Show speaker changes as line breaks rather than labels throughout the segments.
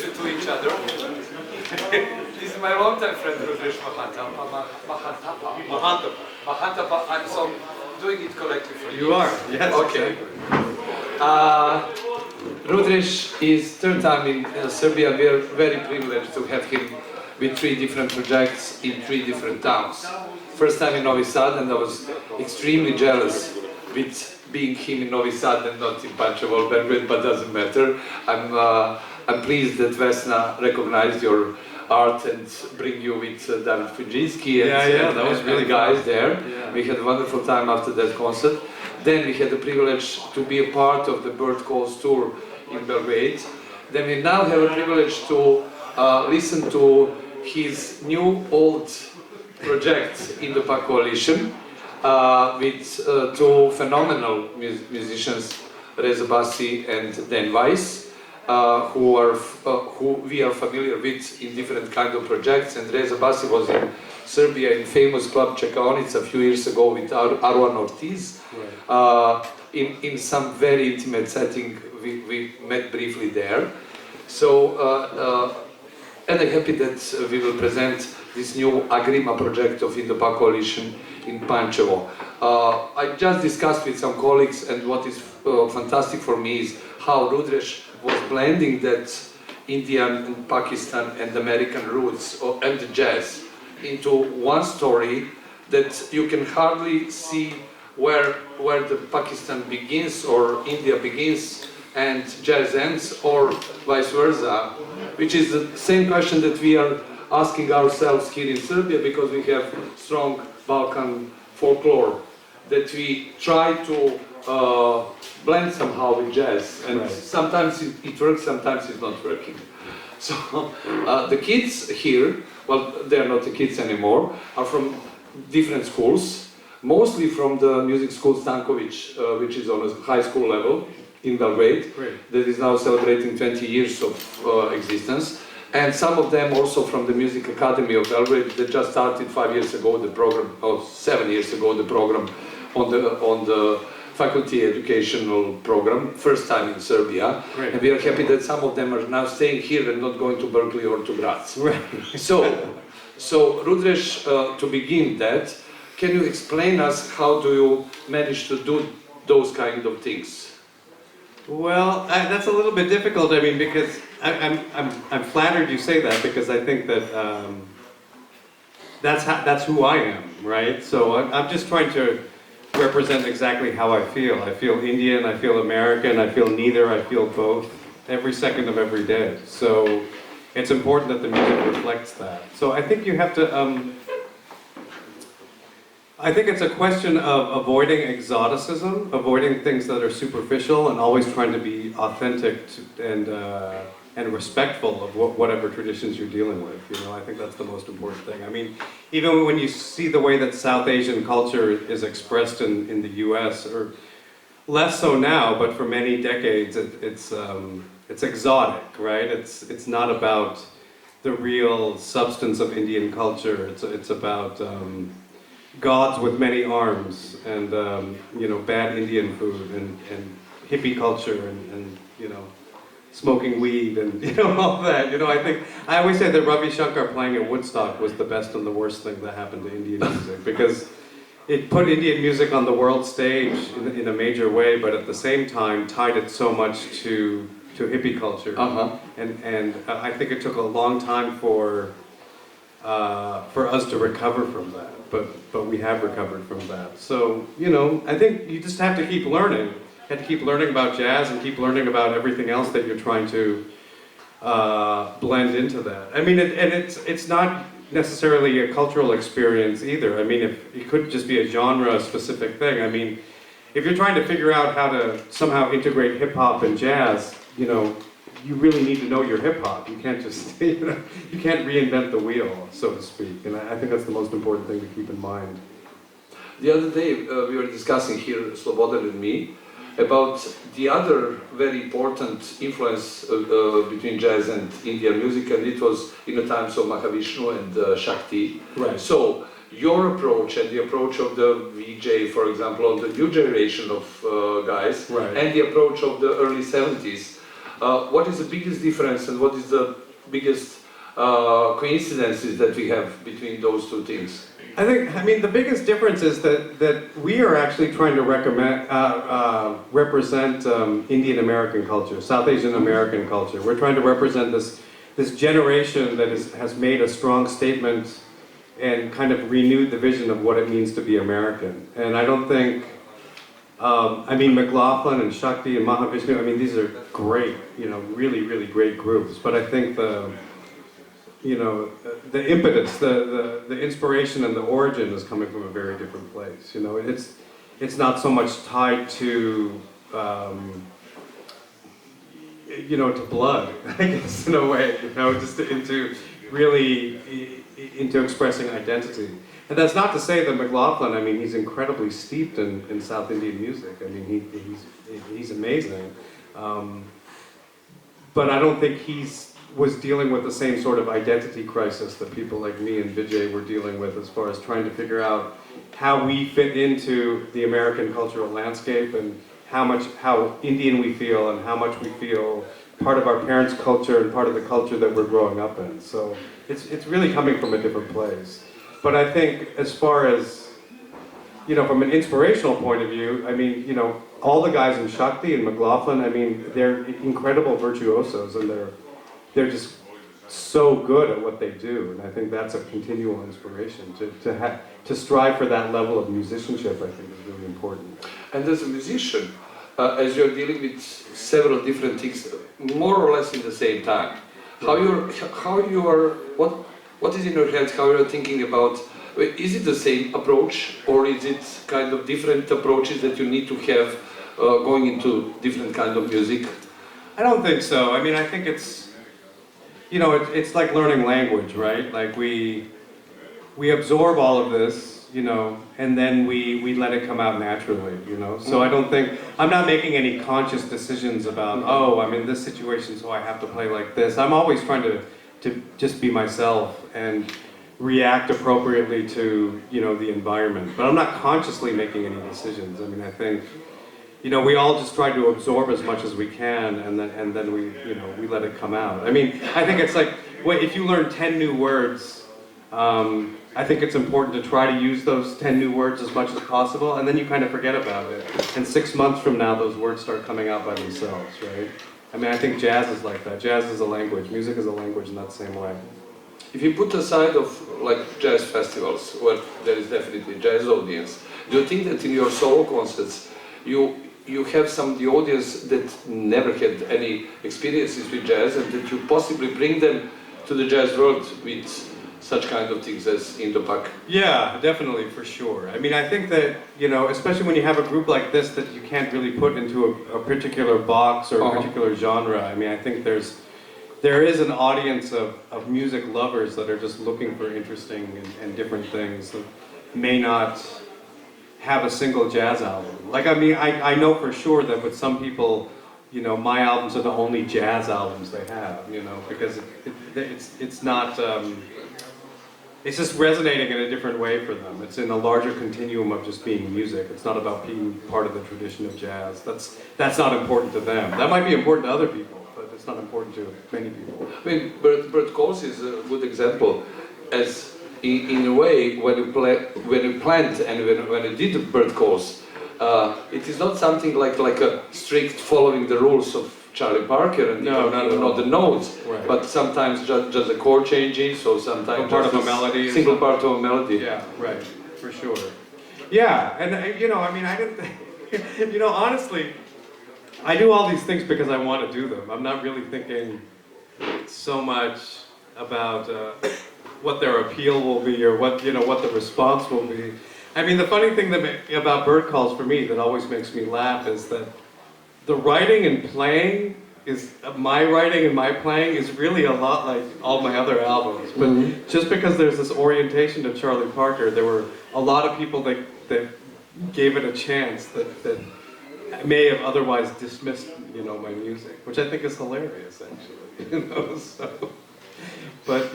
introduce you to each other. This is my longtime friend, Rudresh Mahanthappa. I'm so doing it correctly for you.
You are, yes.
Okay. Rudresh is third time in Serbia. We are very privileged to have him with 3 different projects in 3 different towns. First time in Novi Sad, and I was extremely jealous with being him in Novi Sad and not in Panchevo, Belgrade, but doesn't matter. I'm pleased that Vesna recognized your art and bring you with David Fujinski and,
that was really
guys there.
Yeah.
We had a wonderful time after that concert. Then we had the privilege to be a part of the Bird Calls tour in Belgrade. Then we now have a privilege to listen to his new old project in the PAC Coalition with 2 phenomenal musicians, Reza Bassi and Dan Weiss, who we are familiar with in different kind of projects. And Reza Bassi was in Serbia in famous club Čekaonica a few years ago with Arwan Ortiz.
Right.
In some very intimate setting, we met briefly there. So, and I'm happy that we will present this new Agrima project of Indo-Pak Coalition in Panchevo. I just discussed with some colleagues, and what is fantastic for me is how Rudresh was blending that Indian and Pakistan and American roots and the jazz into one story that you can hardly see where the Pakistan begins or India begins and jazz ends, or vice versa, which is the same question that we are asking ourselves here in Serbia, because we have strong Balkan folklore that we try to blend somehow with jazz, and
right.
Sometimes it works, sometimes it's not working. So the kids here, well, they're not the kids anymore, are from different schools, mostly from the music school Stankovic, which is on a high school level in Belgrade,
Great.
that is now celebrating 20 years of existence. And some of them also from the Music Academy of Belgrade that just started 5 years ago the program, or 7 years ago the program on the faculty educational program, first time in Serbia.
Great.
And we are happy that some of them are now staying here and not going to Berkeley or to Graz.
Right.
So Rudresh, to begin that, can you explain us how do you manage to do those kind of things?
Well, that's a little bit difficult. I mean, because I'm flattered you say that, because I think that that's who I am, right? So I'm just trying to represent exactly how I feel. I feel Indian, I feel American, I feel neither, I feel both, every second of every day. So it's important that the music reflects that. So I think you have to. I think it's a question of avoiding exoticism, avoiding things that are superficial, and always trying to be authentic and respectful of whatever traditions you're dealing with. You know, I think that's the most important thing. I mean, even when you see the way that South Asian culture is expressed in the U.S., or less so now, but for many decades, it's exotic, right? It's not about the real substance of Indian culture. It's about gods with many arms, and you know, bad Indian food, and hippie culture, and you know, smoking weed, and you know, all that. You know, I always say that Ravi Shankar playing at Woodstock was the best and the worst thing that happened to Indian music, because it put Indian music on the world stage in a major way, but at the same time tied it so much to hippie culture. And I think it took a long time for us to recover from that. But we have recovered from that. So, you know, I think you just have to keep learning. You have to keep learning about jazz and keep learning about everything else that you're trying to blend into that. I mean, it's not necessarily a cultural experience either. I mean, it could just be a genre-specific thing. I mean, if you're trying to figure out how to somehow integrate hip-hop and jazz, you know, you really need to know your hip-hop. You can't just, you know, you can't reinvent the wheel, so to speak. And I think that's the most important thing to keep in mind.
The other day we were discussing here, Slobodan and me, about the other very important influence between jazz and Indian music, and it was in the times of Mahavishnu and Shakti.
Right.
So your approach and the approach of the VJ, for example, on the new generation of guys,
right.
and the approach of the early 70s, What is the biggest difference and what is the biggest coincidences that we have between those two things?
I mean, the biggest difference is that we are actually trying to represent Indian American culture, South Asian American culture. We're trying to represent this generation that has made a strong statement and kind of renewed the vision of what it means to be American. And I don't think, I mean, McLaughlin and Shakti and Mahavishnu, I mean, these are great, really, really great groups. But I think the impetus, the inspiration and the origin is coming from a very different place. It's not so much tied to, to blood, I guess, in a way, just into expressing identity. And that's not to say that McLaughlin, I mean, he's incredibly steeped in South Indian music. I mean, he's amazing. But I don't think was dealing with the same sort of identity crisis that people like me and Vijay were dealing with, as far as trying to figure out how we fit into the American cultural landscape and how Indian we feel and how much we feel part of our parents' culture and part of the culture that we're growing up in. So it's really coming from a different place. But I think as far as, from an inspirational point of view, I mean, all the guys in Shakti and McLaughlin, I mean, they're incredible virtuosos, and they're just so good at what they do, and I think that's a continual inspiration. To strive for that level of musicianship, I think, is really important.
And as a musician, as you're dealing with several different things, more or less in the same time, what is in your head? How you're thinking about? Is it the same approach, or is it kind of different approaches that you need to have going into different kind of music?
I don't think so. I mean, I think it's. It's like learning language, right? Like we absorb all of this, and then we let it come out naturally, So I don't think, I'm not making any conscious decisions about, I'm in this situation, so I have to play like this. I'm always trying to just be myself and react appropriately to, the environment. But I'm not consciously making any decisions. I mean, I think, we all just try to absorb as much as we can, and then we let it come out. I mean, I think it's like, if you learn 10 new words, I think it's important to try to use those 10 new words as much as possible, and then you kind of forget about it. And 6 months from now, those words start coming out by themselves, right? I mean, I think jazz is like that. Jazz is a language. Music is a language in that same way.
If you put aside of jazz festivals, where there is definitely a jazz audience, do you think that in your solo concerts, you have some of the audience that never had any experiences with jazz, and that you possibly bring them to the jazz world with such kind of things as Indo-Pak?
Yeah, definitely, for sure. I mean, I think that, especially when you have a group like this that you can't really put into a particular box or a particular genre, I mean, I think there is an audience of music lovers that are just looking for interesting and different things that may not have a single jazz album. Like, I mean, I know for sure that with some people, my albums are the only jazz albums they have, because it's not, it's just resonating in a different way for them. It's in a larger continuum of just being music. It's not about being part of the tradition of jazz. That's not important to them. That might be important to other people, but it's not important to many people.
I mean, Bert Coles is a good example, as in a way, when you planned and when you did Bert Coles, it is not something like a strict following the rules of Charlie Parker and not the notes, right. But sometimes just the chord changes, or sometimes
part of a melody,
single part of a melody.
Yeah, right, for sure. Yeah, and I mean, I didn't, honestly, I do all these things because I want to do them. I'm not really thinking so much about what their appeal will be, or what the response will be. I mean, the funny thing about Bert Calls for me that always makes me laugh is that the writing and playing my writing and my playing is really a lot like all my other albums. But just because there's this orientation to Charlie Parker, there were a lot of people that gave it a chance that may have otherwise dismissed, my music, which I think is hilarious, actually. So. But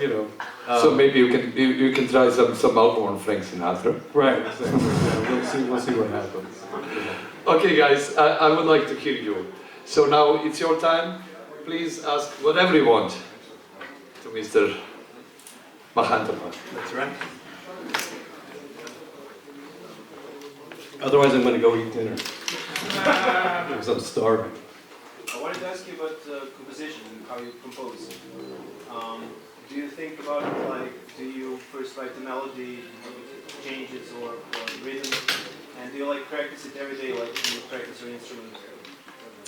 so maybe you can try some album on Frank Sinatra.
Right, exactly. Yeah, we'll see what happens.
Okay, guys, I would like to hear you. So now it's your time. please ask whatever you want to Mr. Mahanthappa.
That's right. Otherwise, I'm going to go eat dinner. Because I'm starving.
I wanted to ask you about composition and how you compose. Do you think about it like, do you first write the melody, change it or rhythm, and do you like practice it every day, like you practice your instrument?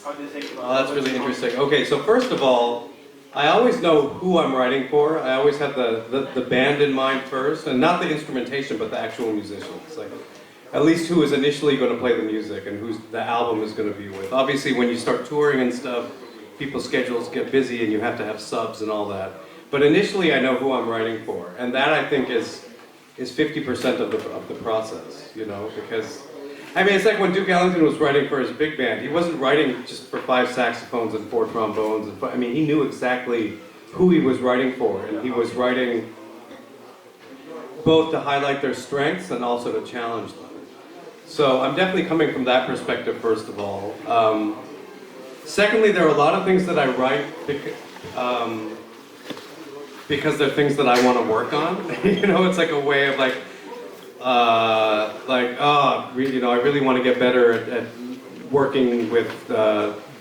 How do you think about it?
Oh, that's really interesting. Okay, so first of all, I always know who I'm writing for. I always have the band in mind first, and not the instrumentation, but the actual musicians. Like, at least who is initially going to play the music and who the album is going to be with. Obviously, when you start touring and stuff, people's schedules get busy and you have to have subs and all that. But initially, I know who I'm writing for, and that I think is 50% of the process, you know, because I mean, it's like when Duke Ellington was writing for his big band. He wasn't writing just for 5 saxophones and 4 trombones. And I mean, he knew exactly who he was writing for, and he was writing both to highlight their strengths and also to challenge them. So I'm definitely coming from that perspective, first of all. Secondly, there are a lot of things that I write because they're things that I want to work on. You know, it's like a way of you know, I really want to get better at working with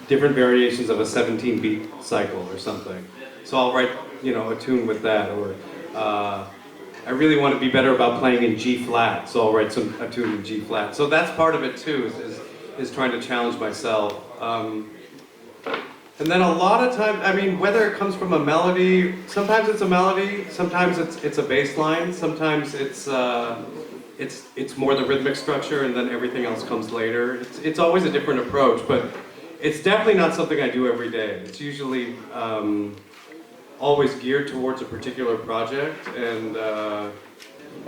different variations of a 17-beat cycle or something. So I'll write, you know, a tune with that. Or I really want to be better about playing in G flat, so I'll write a tune in G flat. So that's part of it too, is trying to challenge myself. And then a lot of times, I mean, whether it comes from a melody, sometimes it's a melody, sometimes it's a bass line, sometimes it's more the rhythmic structure and then everything else comes later. It's always a different approach, but it's definitely not something I do every day. It's usually always geared towards a particular project and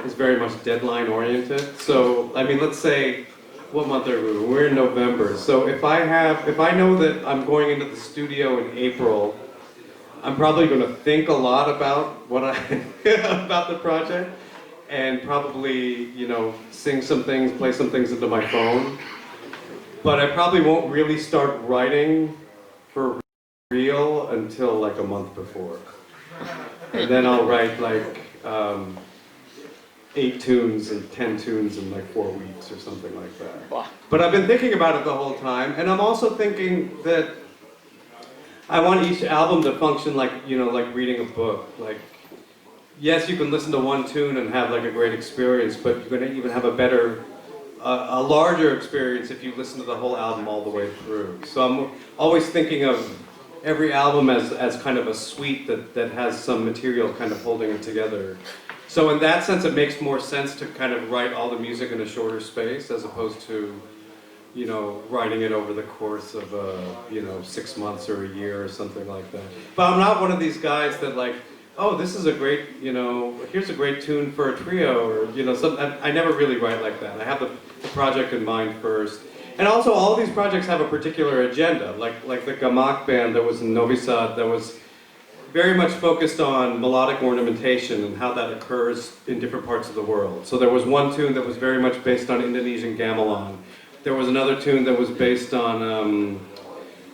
is very much deadline oriented. So, I mean, let's say, what month are we? We're in November. So if I know that I'm going into the studio in April, I'm probably going to think a lot about about the project, and probably, you know, sing some things, play some things into my phone. But I probably won't really start writing for real until like a month before. And then I'll write like 8 tunes and 10 tunes in like 4 weeks or something like that. But I've been thinking about it the whole time, and I'm also thinking that I want each album to function like, you know, like reading a book. Like, yes, you can listen to one tune and have like a great experience, but you're going to even have a better, a larger experience if you listen to the whole album all the way through. So I'm always thinking of every album as kind of a suite that has some material kind of holding it together. So in that sense, it makes more sense to kind of write all the music in a shorter space as opposed to, you know, writing it over the course of, you know, 6 months or a year or something like that. But I'm not one of these guys that like, oh, this is a great, you know, here's a great tune for a trio, or, you know, I never really write like that. I have the project in mind first. And also, all of these projects have a particular agenda, like the Gamak band that was in Novi Sad, that was very much focused on melodic ornamentation and how that occurs in different parts of the world. So there was one tune that was very much based on Indonesian gamelan. There was another tune that was based on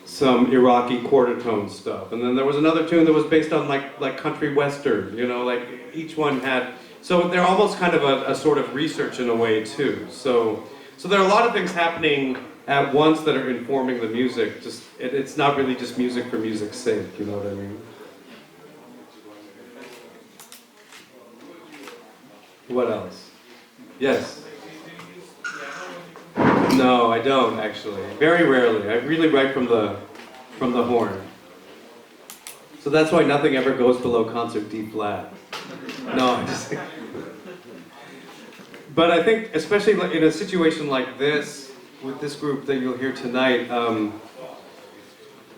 some Iraqi quarter tone stuff. And then there was another tune that was based on like country western, you know, like each one had, so they're almost kind of a sort of research in a way too. So there are a lot of things happening at once that are informing the music. Just it's not really just music for music's sake, you know what I mean? What else? Yes? No, I don't actually. Very rarely. I really write from the horn. So that's why nothing ever goes below concert D flat. No, I'm just. But I think, especially in a situation like this, with this group that you'll hear tonight,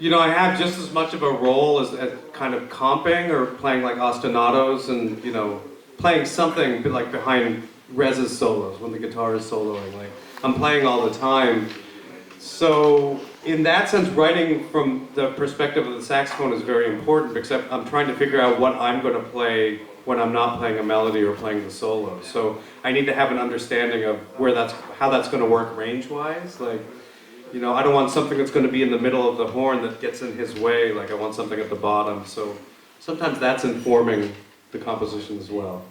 you know, I have just as much of a role as kind of comping or playing like ostinatos and, you know, playing something like behind Rez's solos when the guitar is soloing. Like, I'm playing all the time. So in that sense, writing from the perspective of the saxophone is very important, because I'm trying to figure out what I'm going to play when I'm not playing a melody or playing the solo. So I need to have an understanding of how that's going to work range-wise. Like, You know, I don't want something that's going to be in the middle of the horn that gets in his way, like I want something at the bottom. So sometimes that's informing the composition as well.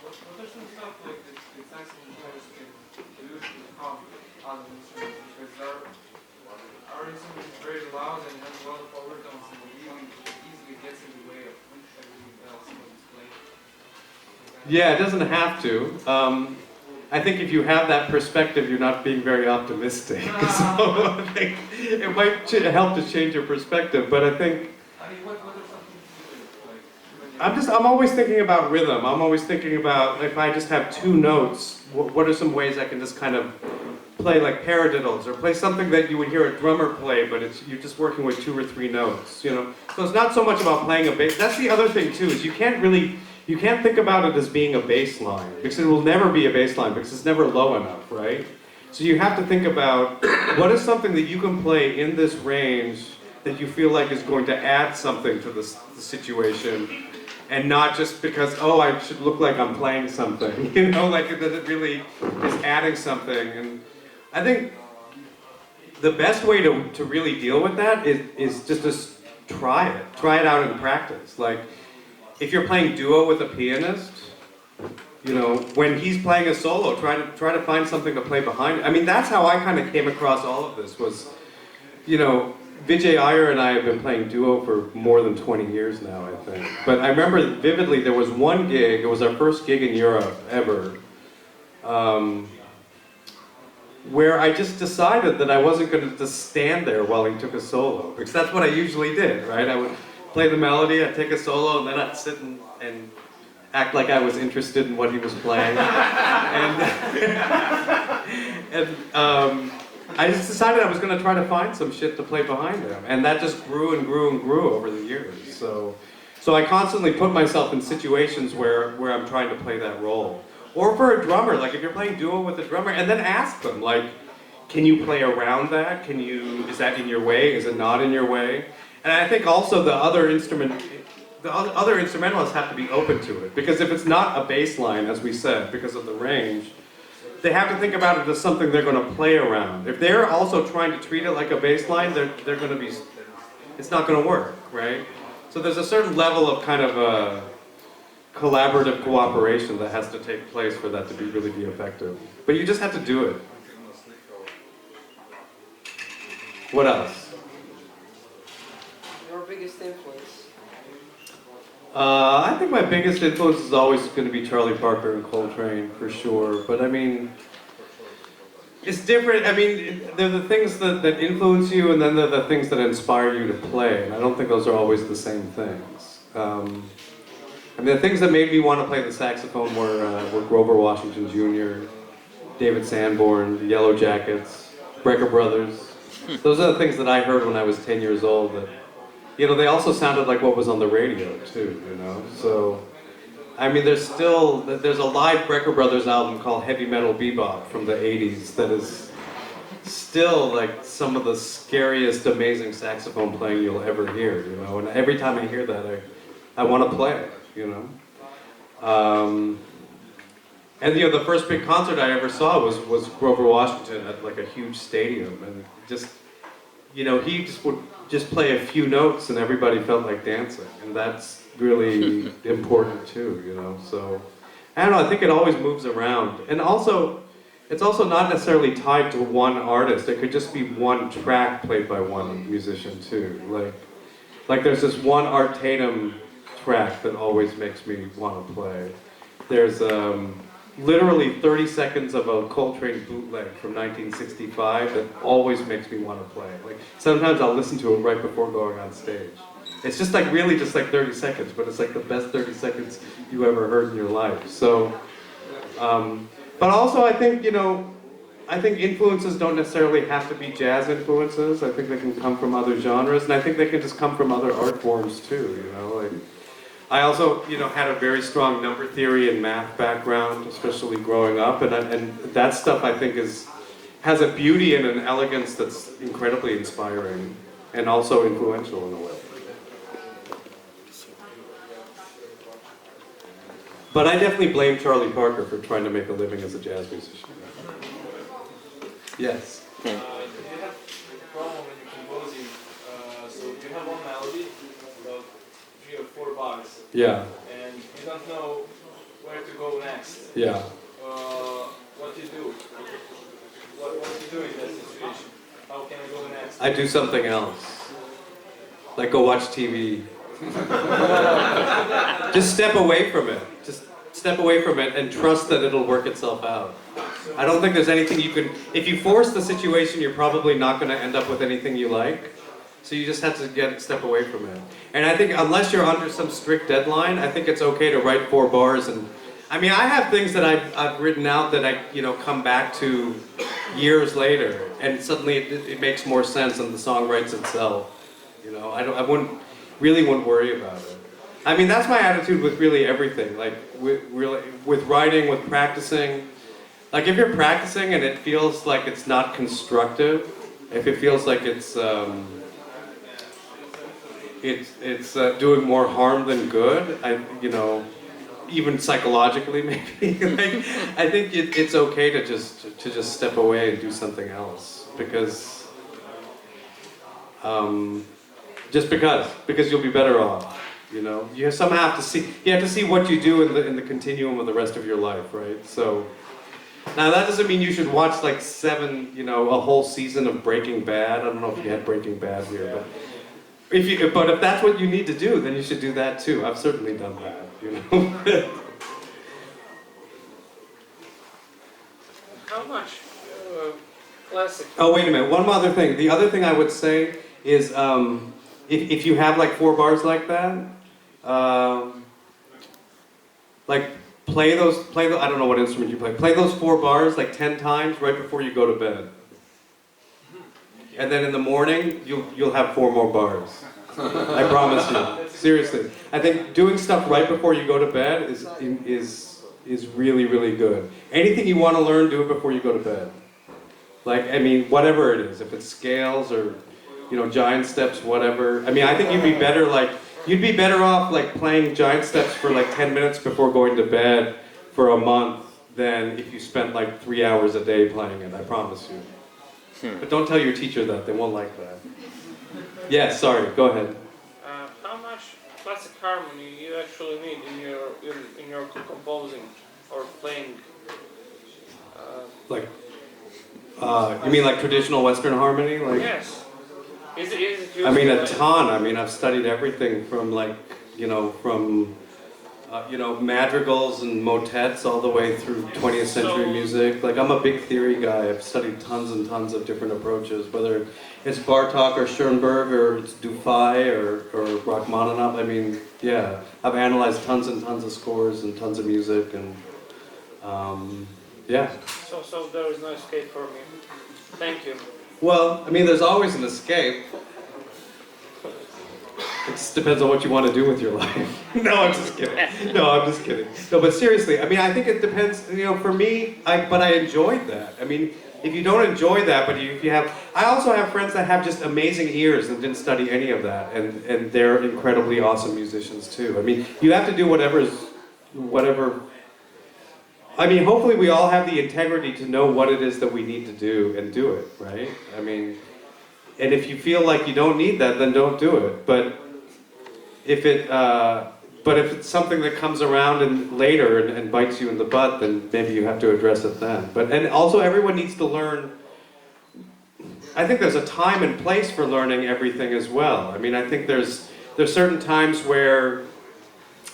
What are some stuff like the saxophone players can do to calm other instruments? Because our instrument is very loud and has a lot of overtones and really easily gets in the way of everything else when it's played.
Yeah, it doesn't have to. I think if you have that perspective, you're not being very optimistic. So I think it might help to change your perspective, but I think
I mean, what are some things you do? Like,
I'm always thinking about rhythm. I'm always thinking about, if I just have two notes, what are some ways I can just kind of play like paradiddles, or play something that you would hear a drummer play, but you're just working with 2 or 3 notes, you know? So it's not so much about playing a bass. That's the other thing too, is you can't think about it as being a bass line, because it will never be a bass line, because it's never low enough, right? So you have to think about, what is something that you can play in this range that you feel like is going to add something to the situation, and not just because, oh, I should look like I'm playing something, you know, like that it really is adding something. And I think the best way to really deal with that is just to try it out in practice. Like, if you're playing duo with a pianist, you know, when he's playing a solo, try to find something to play behind. I mean, that's how I kind of came across all of this was, you know, Vijay Iyer and I have been playing duo for more than 20 years now, I think. But I remember vividly there was one gig, it was our first gig in Europe ever, where I just decided that I wasn't going to just stand there while he took a solo, because that's what I usually did, right? I would play the melody, I'd take a solo, and then I'd sit and act like I was interested in what he was playing. and I just decided I was going to try to find some shit to play behind him, and that just grew and grew and grew over the years. So I constantly put myself in situations where I'm trying to play that role. Or for a drummer, like if you're playing duo with a drummer, and then ask them, like, can you play around that? Is that in your way? Is it not in your way? And I think also the other instrumentalists have to be open to it, because if it's not a bass line, as we said, because of the range, they have to think about it as something they're going to play around. If they're also trying to treat it like a bass line, they're going to be, it's not going to work, right? So there's a certain level of kind of collaborative cooperation that has to take place for that to really be effective. But you just have to do it. What else?
Your biggest influence?
I think my biggest influence is always going to be Charlie Parker and Coltrane, for sure. But I mean, it's different. I mean, they're the things that influence you, and then they're the things that inspire you to play. And I don't think those are always the same things. I mean, the things that made me want to play the saxophone were Grover Washington Jr., David Sanborn, the Yellow Jackets, Brecker Brothers. Those are the things that I heard when I was 10 years old. That, you know, they also sounded like what was on the radio too, you know? So, I mean, there's a live Brecker Brothers album called Heavy Metal Bebop from the 80s that is still like some of the scariest, amazing saxophone playing you'll ever hear, you know? And every time I hear that, I want to play it, you know? And you know, the first big concert I ever saw was Grover Washington at like a huge stadium, and just, you know, he just would just play a few notes and everybody felt like dancing, and that's really important too, you know. So I don't know, I think it always moves around, and also it's also not necessarily tied to one artist. It could just be one track played by one musician too. Like there's this one Art Tatum track that always makes me want to play. There's literally 30 seconds of a Coltrane bootleg from 1965 that always makes me want to play. Like, sometimes I'll listen to it right before going on stage. It's just like really just like 30 seconds, but it's like the best 30 seconds you ever heard in your life. So, but also I think, you know, I think influences don't necessarily have to be jazz influences. I think they can come from other genres, and I think they can just come from other art forms too, you know, like. I also, you know, had a very strong number theory and math background, especially growing up, and that stuff I think has a beauty and an elegance that's incredibly inspiring and also influential in a way. But I definitely blame Charlie Parker for trying to make a living as a jazz musician. Yes.
The
Yeah.
and you don't know where to go next.
Yeah.
What do you do? What do you do in that situation? How can I go next?
I do something else. Like go watch TV. Just step away from it. Just step away from it and trust that it'll work itself out. I don't think there's anything you can... If you force the situation, you're probably not going to end up with anything you like. So you just have to step away from it. And I think unless you're under some strict deadline, I think it's okay to write 4 bars. And I mean, I have things that I've written out that I come back to years later, and suddenly it makes more sense and the song writes itself. I wouldn't worry about it. I mean, that's my attitude with really everything. Like with writing, with practicing. Like if you're practicing and it feels like it's not constructive, if it feels like it's doing more harm than good, even psychologically maybe. Like, I think it's okay to just step away and do something else because you'll be better off. You somehow have to see what you do in the continuum of the rest of your life, right? So now that doesn't mean you should watch like a whole season of Breaking Bad. I don't know if you had Breaking Bad here, but if that's what you need to do, then you should do that too. I've certainly done that.
How much classic?
Oh, wait a minute. One other thing. The other thing I would say is if you have like 4 bars like that, like play those. I don't know what instrument you play. Play those 4 bars like 10 times right before you go to bed. And then in the morning, you'll have 4 more bars. I promise you. Seriously. I think doing stuff right before you go to bed is really, really good. Anything you want to learn, do it before you go to bed. Like, I mean, whatever it is. If it's scales or, giant steps, whatever. I mean, I think you'd be better off like playing giant steps for like 10 minutes before going to bed for a month than if you spent like 3 hours a day playing it. I promise you. But don't tell your teacher that, they won't like that. Yeah, sorry, go ahead.
How much classic harmony you actually need in your composing or playing?
You mean like traditional Western harmony? Like,
yes. Is it useful?
I mean, a ton. I mean, I've studied everything from madrigals and motets all the way through 20th century music. Like, I'm a big theory guy. I've studied tons and tons of different approaches, whether it's Bartok or Schoenberg or it's Dufay or Rachmaninoff. I mean, yeah, I've analyzed tons and tons of scores and tons of music and, yeah.
So there is no escape for me. Thank you.
Well, I mean, there's always an escape. It just depends on what you want to do with your life. No, I'm just kidding. No, but seriously, I mean, I think it depends, for me, but I enjoyed that. I mean, if you don't enjoy that, but if you have, I also have friends that have just amazing ears and didn't study any of that, and they're incredibly awesome musicians too. I mean, you have to do whatever, I mean, hopefully we all have the integrity to know what it is that we need to do and do it, right? I mean, and if you feel like you don't need that, then don't do it. But if it's something that comes around and later and bites you in the butt, then maybe you have to address it then. And also everyone needs to learn. I think there's a time and place for learning everything as well. I mean, I think there's certain times where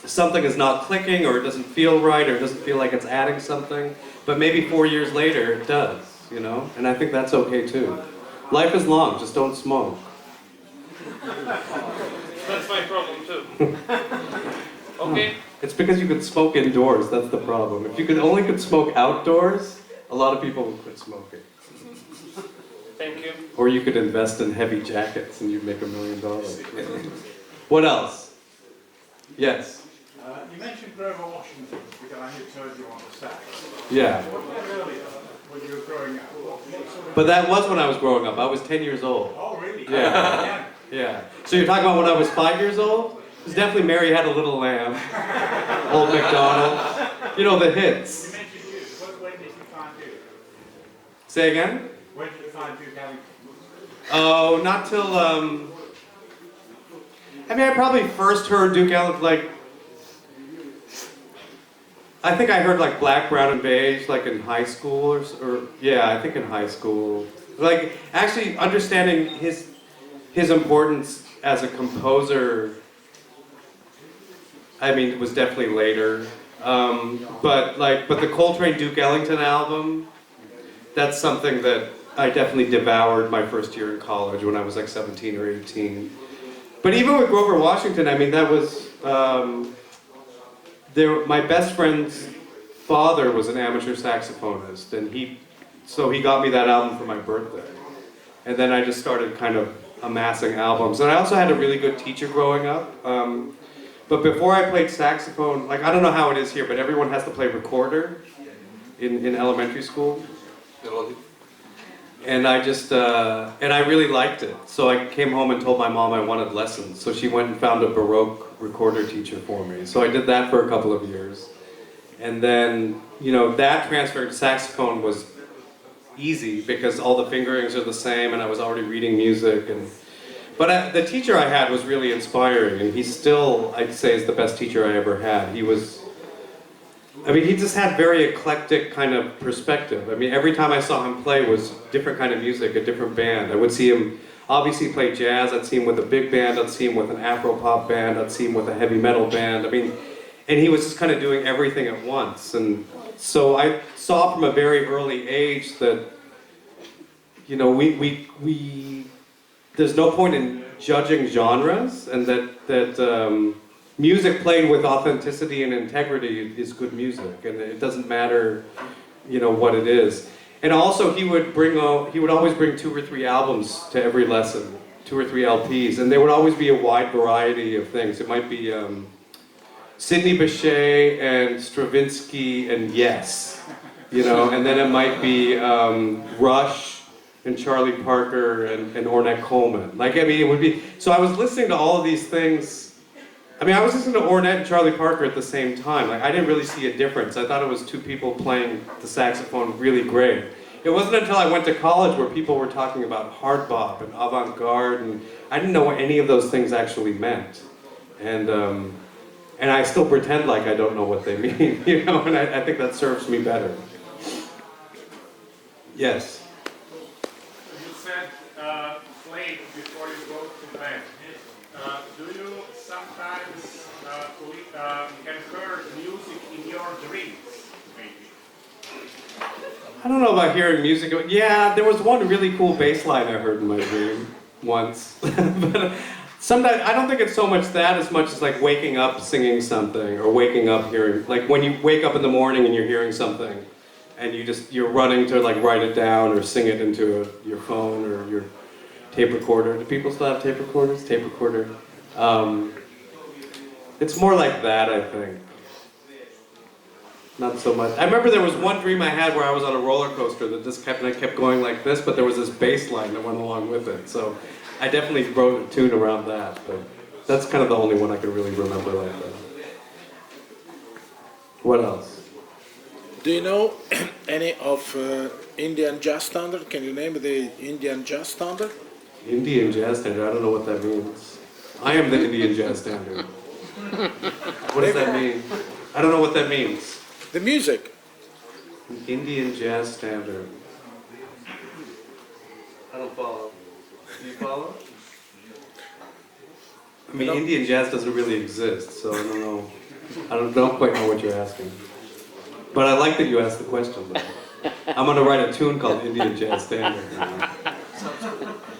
something is not clicking or it doesn't feel right or it doesn't feel like it's adding something, but maybe 4 years later it does, And I think that's okay too. Life is long, just don't smoke.
That's my problem too. Okay.
It's because you could smoke indoors, that's the problem. If you could smoke outdoors, a lot of people would quit smoking.
Thank you.
Or you could invest in heavy jackets and you'd make $1 million. What else? Yes?
You mentioned Grover Washington, because I had heard you on the sax.
Yeah.
What was that earlier, when you were growing up? What sort of...
But that was when I was growing up. I was 10 years old.
Oh, really?
Yeah. Yeah. So you're talking about when I was 5 years old? It was definitely Mary Had a Little Lamb. Old MacDonald. The hits.
You mentioned Duke. When did you find Duke?
Say again?
When did you find Duke Ellington?
Oh, not till, I probably first heard Duke Ellington, I think I heard like Black, Brown, and Beige like in high school or yeah, I think in high school. Like actually understanding his importance as a composer, I mean, it was definitely later. But the Coltrane Duke Ellington album, that's something that I definitely devoured my first year in college when I was like 17 or 18. But even with Grover Washington, I mean, that was, my best friend's father was an amateur saxophonist, and so he got me that album for my birthday. And then I just started kind of amassing albums. And I also had a really good teacher growing up. But before I played saxophone, like I don't know how it is here, but everyone has to play recorder in elementary school. And I just, and I really liked it. So I came home and told my mom I wanted lessons. So she went and found a Baroque recorder teacher for me. So I did that for a couple of years. And then, you know, that transfer to saxophone was easy because all the fingerings are the same and I was already reading music. But the teacher I had was really inspiring, and he still, I'd say, is the best teacher I ever had. He just had very eclectic kind of perspective. I mean, every time I saw him play was different kind of music, a different band. I would see him obviously play jazz, I'd see him with a big band, I'd see him with an Afro-pop band, I'd see him with a heavy metal band. I mean, and he was just kind of doing everything at once. And so I saw from a very early age that, you know, there's no point in judging genres, and that music played with authenticity and integrity is good music, and it doesn't matter, you know, what it is. And also, he would always bring 2 or 3 albums to every lesson, 2 or 3 LPs, and there would always be a wide variety of things. It might be Sidney Bechet and Stravinsky and Yes, you know, and then it might be Rush and Charlie Parker and Ornette Coleman. Like, I mean, it would be, so I was listening to all of these things. I mean, I was listening to Ornette and Charlie Parker at the same time. Like, I didn't really see a difference. I thought it was 2 people playing the saxophone really great. It wasn't until I went to college where people were talking about hard bop and avant-garde, and I didn't know what any of those things actually meant. And I still pretend like I don't know what they mean, you know, and I think that serves me better. Yes?
You said play before you go to bed. Do you sometimes can hear music in your dreams, maybe?
I don't know about hearing music. Yeah, there was one really cool bass line I heard in my dream once. But sometimes, I don't think it's so much that as much as like waking up singing something, or waking up hearing, like when you wake up in the morning and you're hearing something, and you're running to like write it down or sing it into your phone or your tape recorder. Do people still have tape recorders? Tape recorder. It's more like that, I think. Not so much. I remember there was one dream I had where I was on a roller coaster that just kept going like this, but there was this bass line that went along with it. So I definitely wrote a tune around that, but that's kind of the only one I can really remember like that. What else?
Do you know any of Indian jazz standard? Can you name the Indian jazz standard?
Indian jazz standard, I don't know what that means. I am the Indian jazz standard. What does that mean? I don't know what that means.
The music.
Indian jazz standard. I don't follow. Do you follow? I mean, Indian jazz doesn't really exist, so I don't know. I don't quite know what you're asking. But I like that you asked the question, though. I'm going to write a tune called Indian Jazz Standard.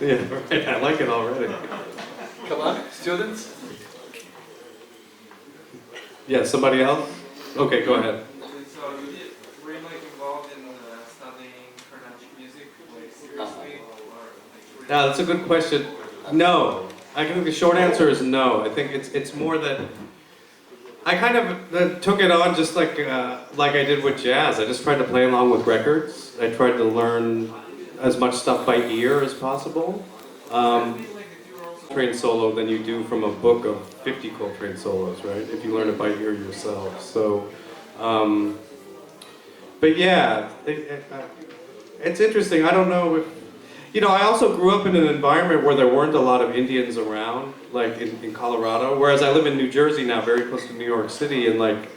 Yeah, right. I like it already.
Come on, students.
Yeah, somebody else? Okay, go ahead.
So were you like involved in studying Carnatic music, like seriously, or like?
That's a good question. No. I think the short answer is no. I think it's more that I kind of took it on just like I did with jazz. I just tried to play along with records. I tried to learn as much stuff by ear as possible. Coltrane solo than you do from a book of 50 Coltrane solos, right? If you learn it by ear yourself. So, but yeah, it's interesting. I don't know if, you know, I also grew up in an environment where there weren't a lot of Indians around, like in Colorado, whereas I live in New Jersey now, very close to New York City, and like,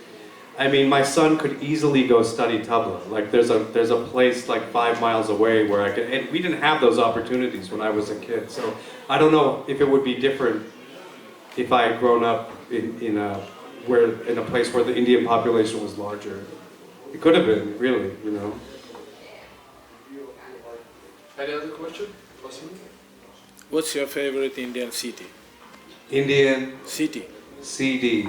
I mean, my son could easily go study tabla. Like, there's a place like 5 miles away where I could, and we didn't have those opportunities when I was a kid. So I don't know if it would be different if I had grown up in a place where the Indian population was larger. It could have been, really, you know.
Any other question? Possibly?
What's your favorite Indian city?
Indian
City.
CD.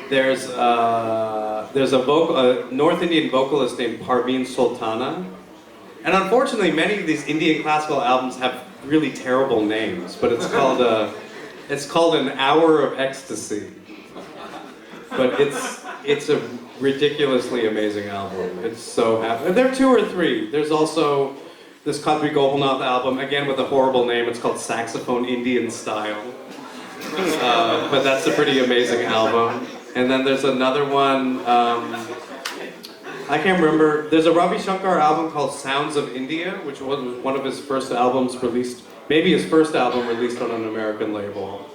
There's a North Indian vocalist named Parveen Sultana, and unfortunately, many of these Indian classical albums have really terrible names. But it's called An Hour of Ecstasy. But it's a ridiculously amazing album. It's so happy. There are 2 or 3. There's also this Kadri Gopalnath album, again with a horrible name. It's called Saxophone Indian Style. But that's a pretty amazing album. And then there's another one, I can't remember. There's a Ravi Shankar album called Sounds of India, which was one of his first albums released, maybe his first album released on an American label,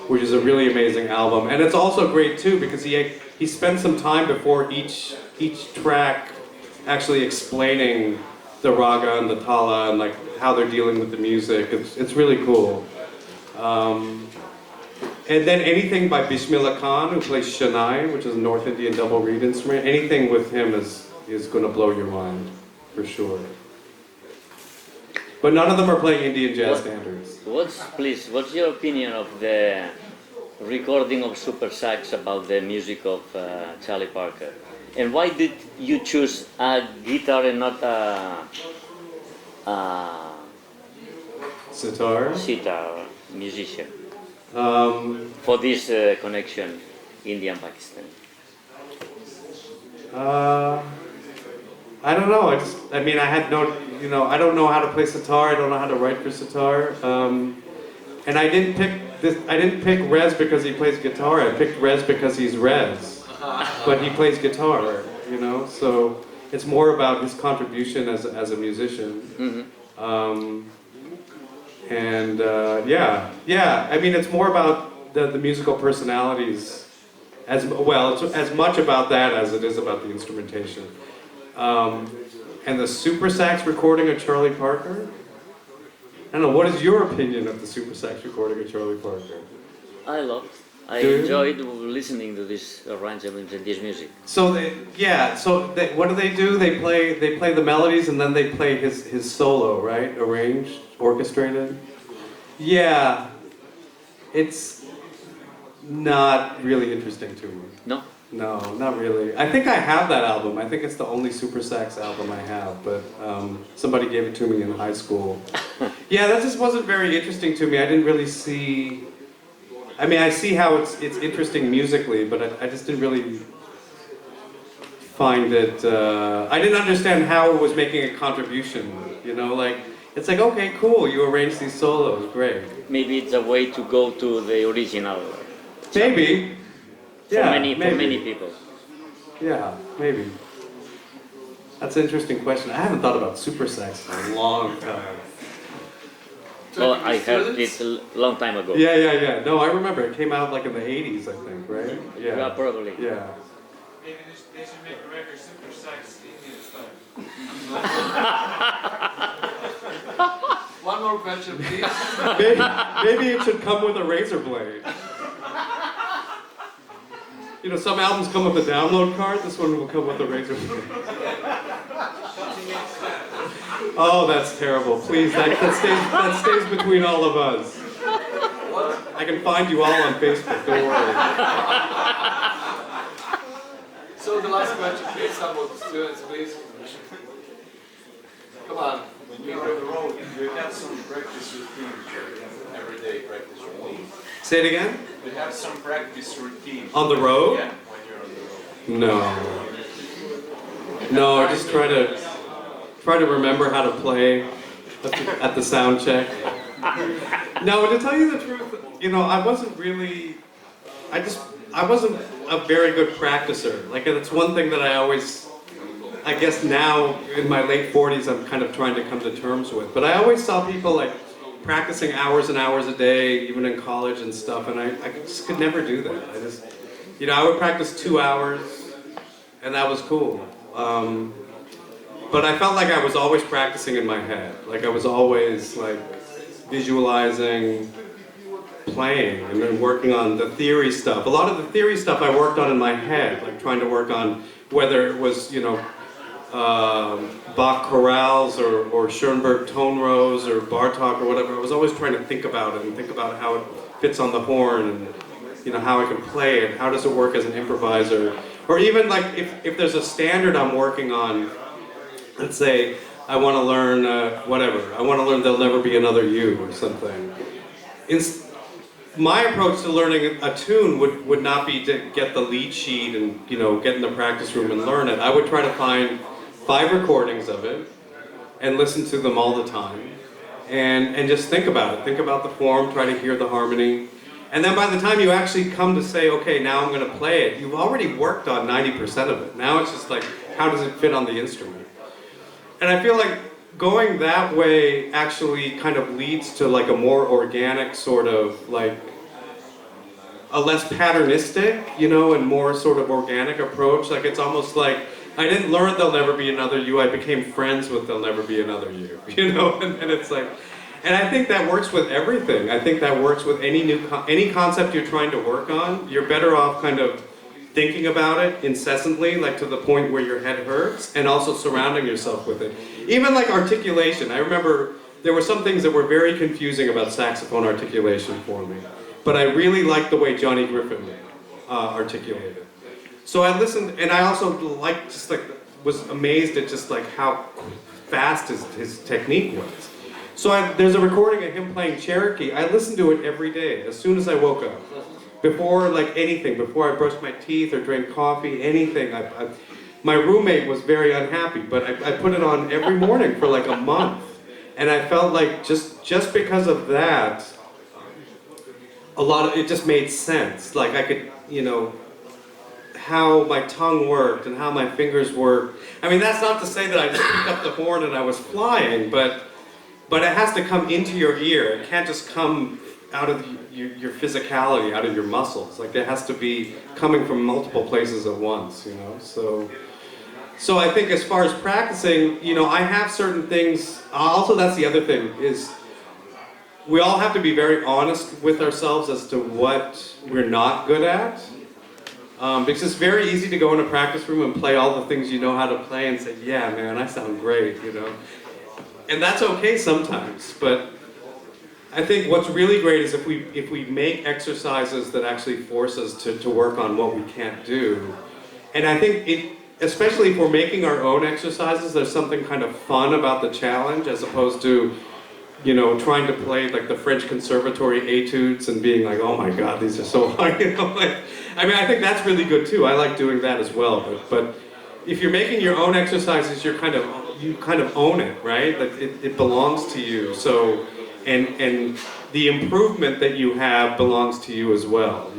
which is a really amazing album. And it's also great too because he spent some time before each track actually explaining the raga and the tala and like how they're dealing with the music. It's really cool. And then anything by Bismillah Khan, who plays Shanai, which is a North Indian double reed instrument. Anything with him is going to blow your mind, for sure. But none of them are playing Indian jazz standards.
What's your opinion of the recording of super sax about the music of Charlie Parker? And why did you choose a guitar and not a
Sitar?
sitar musician
For
this connection, India-Pakistan?
I don't know. I I don't know how to play sitar. I don't know how to write for sitar. And I didn't pick Rez because he plays guitar. I picked Rez because he's Rez, but he plays guitar. You know, so it's more about his contribution as a musician.
Mm-hmm.
I mean, it's more about the musical personalities as well. It's as much about that as it is about the instrumentation. And the super sax recording of Charlie Parker. I don't know. What is your opinion of the super sax recording of Charlie Parker?
I enjoyed listening to this arrangement and this music.
So what do? They play the melodies and then they play his solo, right? Arranged, orchestrated. Yeah, it's not really interesting to me.
No?
No, not really. I think I have that album. I think it's the only super sax album I have, but somebody gave it to me in high school. Yeah, that just wasn't very interesting to me. I didn't really see. I mean, I see how it's interesting musically, but I just didn't really find it. I didn't understand how it was making a contribution. You know, like it's like, okay, cool, you arranged these solos, great.
Maybe it's a way to go to the original.
Maybe.
For many people.
Yeah, maybe. That's an interesting question. I haven't thought about super sax in a long time.
Well, I heard it a long time ago.
Yeah. No, I remember. It came out like in the 80s, I think, right?
Yeah, probably.
Yeah.
Maybe they should make a record super sax Indian style.
One more question, please.
Maybe it should come with a razor blade. You know, some albums come with a download card. This one will come with a razor blade. Oh, that's terrible. Please, that stays between all of us. I can find you all on Facebook. Don't worry.
So the last question, please, some of the students, please. Come on.
When you're on the road, you have some practice routine, everyday practice routine.
Say it again?
You have some practice routine.
On the road?
Yeah, when you're on the road.
No, I just try to remember how to play at the sound check. No, to tell you the truth, you know, I wasn't a very good practicer. Like, that's one thing that I guess now in my late 40s I'm kind of trying to come to terms with. But I always saw people like practicing hours and hours a day, even in college and stuff, and I just could never do that. I just, I would practice 2 hours, and that was cool. But I felt like I was always practicing in my head. Like I was always like visualizing, playing, and then working on the theory stuff. A lot of the theory stuff I worked on in my head, like trying to work on whether it was, Bach chorales or Schoenberg tone rows or Bartok or whatever. I was always trying to think about it and think about how it fits on the horn and how I can play it, how does it work as an improviser. Or even like if there's a standard I'm working on, let's say I want to learn whatever. I want to learn There'll Never Be Another You or something. My approach to learning a tune would not be to get the lead sheet and get in the practice room and learn it. I would try to find 5 recordings of it and listen to them all the time and just think about it. Think about the form, try to hear the harmony. And then by the time you actually come to say, okay, now I'm going to play it, you've already worked on 90% of it. Now it's just like, how does it fit on the instrument? And I feel like going that way actually kind of leads to like a more organic sort of like a less patternistic, and more sort of organic approach. Like it's almost like I didn't learn There'll Never Be Another You, I became friends with There'll Never Be Another You, and it's like, and I think that works with everything. I think that works with any concept you're trying to work on. You're better off kind of thinking about it incessantly, like to the point where your head hurts, and also surrounding yourself with it. Even like articulation. I remember there were some things that were very confusing about saxophone articulation for me, but I really liked the way Johnny Griffin articulated. So I listened, and I also was amazed at just like how fast his technique was. So there's a recording of him playing Cherokee. I listened to it every day, as soon as I woke up. Before like anything, before I brushed my teeth or drank coffee, anything. My roommate was very unhappy, but I put it on every morning for like a month. And I felt like just because of that, it just made sense. Like I could, how my tongue worked and how my fingers worked. I mean, that's not to say that I just picked up the horn and I was flying, but it has to come into your ear. It can't just come out of your physicality, out of your muscles. Like it has to be coming from multiple places at once, So I think as far as practicing, I have certain things. Also, that's the other thing, is we all have to be very honest with ourselves as to what we're not good at. Because it's very easy to go in a practice room and play all the things you know how to play and say, yeah, man, I sound great, And that's okay sometimes, but I think what's really great is if we make exercises that actually force us to work on what we can't do. And I think especially if we're making our own exercises, there's something kind of fun about the challenge as opposed to, trying to play like the French Conservatory etudes and being like, oh my God, these are so hard, I think that's really good too. I like doing that as well, but if you're making your own exercises, you kind of own it, right? Like it belongs to you. So, and the improvement that you have belongs to you as well,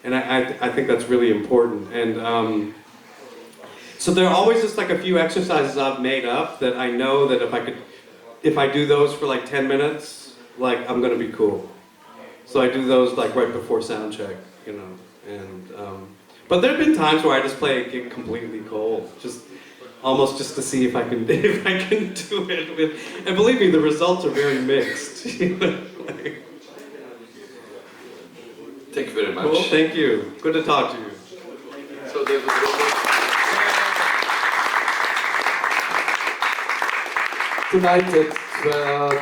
And I think that's really important. And so there are always just like a few exercises I've made up that I know that if I do those for like 10 minutes, like I'm gonna be cool. So I do those like right before sound check, And but there have been times where I just play a gig completely cold, almost just to see if I can do it. And believe me, the results are very mixed.
Thank you very much.
Cool, thank you. Good to talk to you.
So David Robert. Tonight at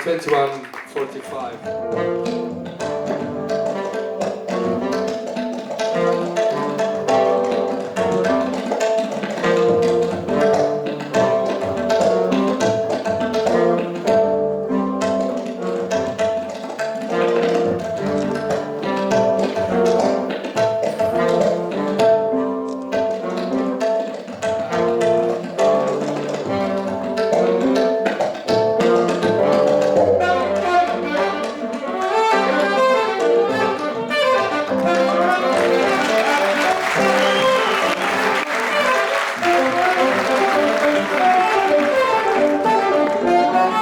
21:45.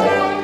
Thank you.